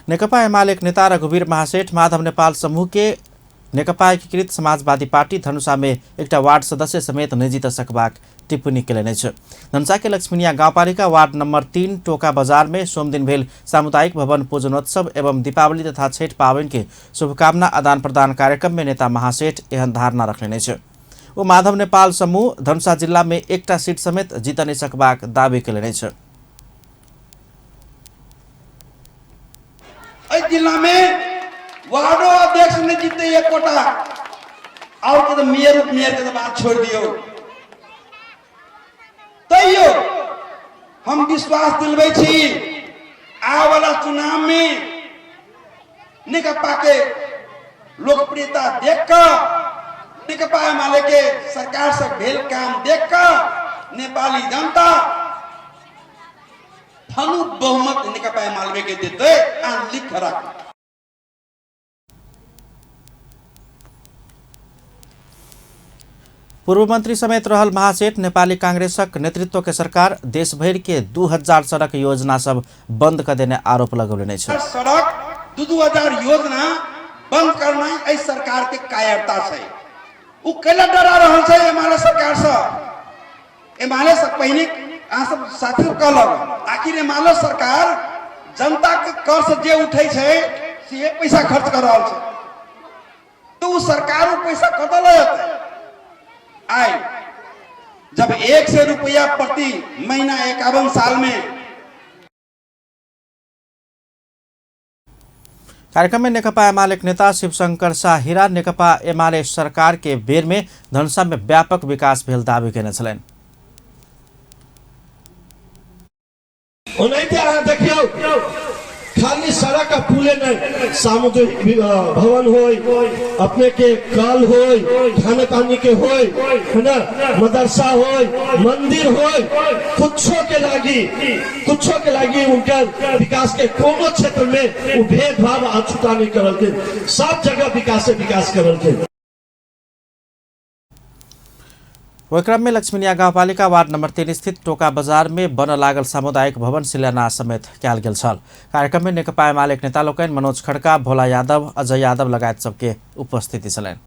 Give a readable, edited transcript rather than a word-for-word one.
नेकपा एमाले नेता रघुवीर महासेठ माधव नेपाल समूह के नेकपा एकीकृत समाजवादी पार्टी धनुषा में एक वार्ड सदस्य समेत निजी सकबाक टिप्पणी कैलने धनुषा के लक्ष्मीनिया गाउँपालिका वार्ड नंबर 3 टोका बजार में सोमदिन भेल सामुदायिक भवन पूजनोत्सव एवं दीपावली तथा छठ पावन के शुभकामना आदान प्रदान कार्यक्रम में नेता महासेठ एहन धारणा रखने वो माधव नेपाल समूह धनुषा जिला में एक सीट समेत जीतने सकबाक दावी कैलने जिला में वार्डो अध्यक्ष ने जीते एक कोटा और के तो मेयर के तो बात छोड़ दियो। तैयो हम विश्वास दिलबै छी आने वाला चुनाव में नेकपा के लोकप्रियता देखकर नेकपा एमाले के सरकार से भेल काम देखकर नेपाली जनता धनु बहुमत नेकपा एमाले के देते लिख रख। पूर्व मंत्री समेत रहल महासेठ नेपाली कांग्रेसक नेतृत्व के सरकार देश भर के 2000 सड़क योजना सब बंद कर देने आरोप लगौने सड़क 2000 योजना बंद करना इस सरकार के कायरता से उ कैला डरा रहल छै एमाले सरकार से। एमाले से पहले अहाँ सब साथी कहलक आखिर एमाले सरकार जनता के कर से जे उठै छै से पैसा खर्च कर रहल छै तो उ सरकार उ पैसा कतऽ लयतै आए जब 100 रुपया प्रति महीना 51 साल में। कार्यक्रम में नेकपा एमाले नेता शिवशंकर शाहिरा नेकपा एमाले सरकार के बेर में धनुषा में व्यापक विकास भेल दावी केने छलैन। खाली सड़क का पुले नहीं सामुदायिक भवन होय अपने के कल होय खाने पानी के होय है ना मदरसा होय मंदिर होय कुछो के लागी उनका विकास के कोनो क्षेत्र में वो भेदभाव अछूता नहीं करल थे सब जगह विकास करल थे। वही क्रम में लक्ष्मीनिया गाउँपालिका वार्ड नंबर 3 स्थित टोका बजार में बन लागल सामुदायिक भवन शिलान्यास समेत कयल गेल छल। कार्यक्रम में नेकपा एमाले नेता लोकनि मनोज खड़का भोला यादव अजय यादव लगायत सबके उपस्थिति छलनि।